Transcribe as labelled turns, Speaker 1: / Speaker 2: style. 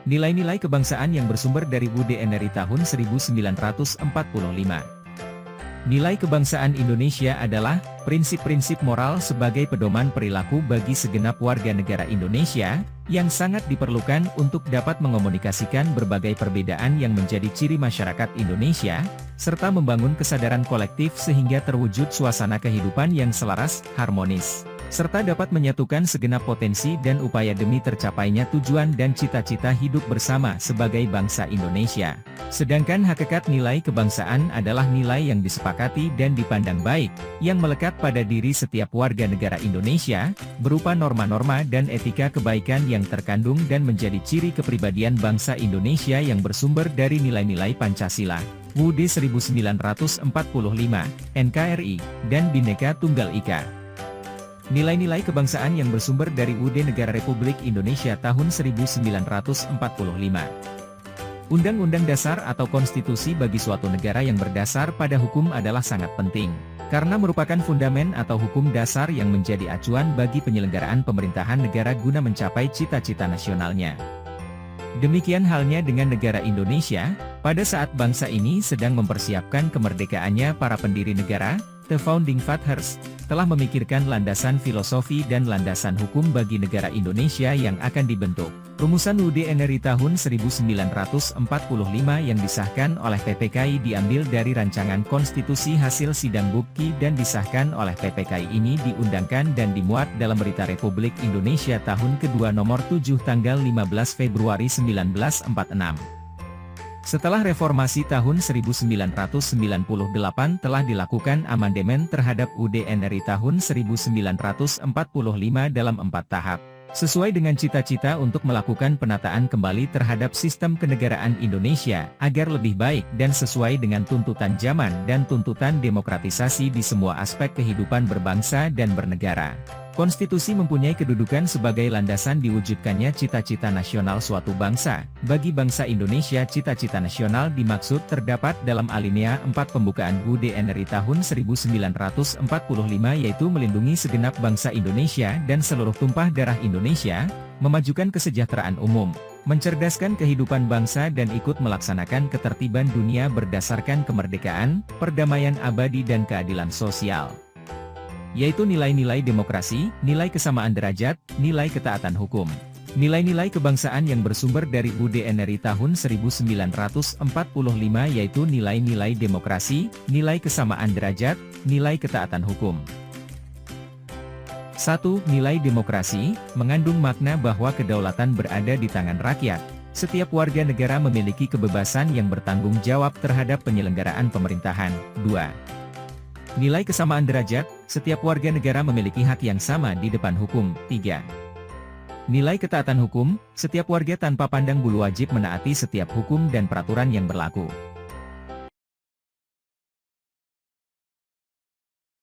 Speaker 1: Nilai-nilai kebangsaan yang bersumber dari UDNRI tahun 1945. Nilai kebangsaan Indonesia adalah prinsip-prinsip moral sebagai pedoman perilaku bagi segenap warga negara Indonesia, yang sangat diperlukan untuk dapat mengomunikasikan berbagai perbedaan yang menjadi ciri masyarakat Indonesia, serta membangun kesadaran kolektif sehingga terwujud suasana kehidupan yang selaras, harmonis, serta dapat menyatukan segenap potensi dan upaya demi tercapainya tujuan dan cita-cita hidup bersama sebagai bangsa Indonesia. Sedangkan hakikat nilai kebangsaan adalah nilai yang disepakati dan dipandang baik, yang melekat pada diri setiap warga negara Indonesia, berupa norma-norma dan etika kebaikan yang terkandung dan menjadi ciri kepribadian bangsa Indonesia yang bersumber dari nilai-nilai Pancasila, UUD 1945, NKRI, dan Bhinneka Tunggal Ika. Nilai-nilai kebangsaan yang bersumber dari UUD Negara Republik Indonesia tahun 1945. Undang-undang dasar atau konstitusi bagi suatu negara yang berdasar pada hukum adalah sangat penting, karena merupakan fundamen atau hukum dasar yang menjadi acuan bagi penyelenggaraan pemerintahan negara guna mencapai cita-cita nasionalnya. Demikian halnya dengan negara Indonesia, pada saat bangsa ini sedang mempersiapkan kemerdekaannya, para pendiri negara, the founding fathers, telah memikirkan landasan filosofi dan landasan hukum bagi negara Indonesia yang akan dibentuk. Rumusan UDNRI tahun 1945 yang disahkan oleh PPKI diambil dari rancangan konstitusi hasil sidang Bukki dan disahkan oleh PPKI ini diundangkan dan dimuat dalam Berita Republik Indonesia tahun kedua nomor 7 tanggal 15 Februari 1946. Setelah reformasi tahun 1998 telah dilakukan amandemen terhadap UDNRI tahun 1945 dalam 4 tahap, sesuai dengan cita-cita untuk melakukan penataan kembali terhadap sistem kenegaraan Indonesia, agar lebih baik dan sesuai dengan tuntutan zaman dan tuntutan demokratisasi di semua aspek kehidupan berbangsa dan bernegara. Konstitusi mempunyai kedudukan sebagai landasan diwujudkannya cita-cita nasional suatu bangsa. Bagi bangsa Indonesia, cita-cita nasional dimaksud terdapat dalam alinea 4 pembukaan UDNRI tahun 1945, yaitu melindungi segenap bangsa Indonesia dan seluruh tumpah darah Indonesia, memajukan kesejahteraan umum, mencerdaskan kehidupan bangsa dan ikut melaksanakan ketertiban dunia berdasarkan kemerdekaan, perdamaian abadi dan keadilan sosial, yaitu nilai-nilai demokrasi, nilai kesamaan derajat, nilai ketaatan hukum. Nilai-nilai kebangsaan yang bersumber dari UDNRI tahun 1945 yaitu nilai-nilai demokrasi, nilai kesamaan derajat, nilai ketaatan hukum. 1. Nilai demokrasi, mengandung makna bahwa kedaulatan berada di tangan rakyat. Setiap warga negara memiliki kebebasan yang bertanggung jawab terhadap penyelenggaraan pemerintahan. 2. Nilai kesamaan derajat, setiap warga negara memiliki hak yang sama di depan hukum. 3. Nilai ketaatan hukum, setiap warga tanpa pandang bulu wajib menaati setiap hukum dan peraturan yang berlaku.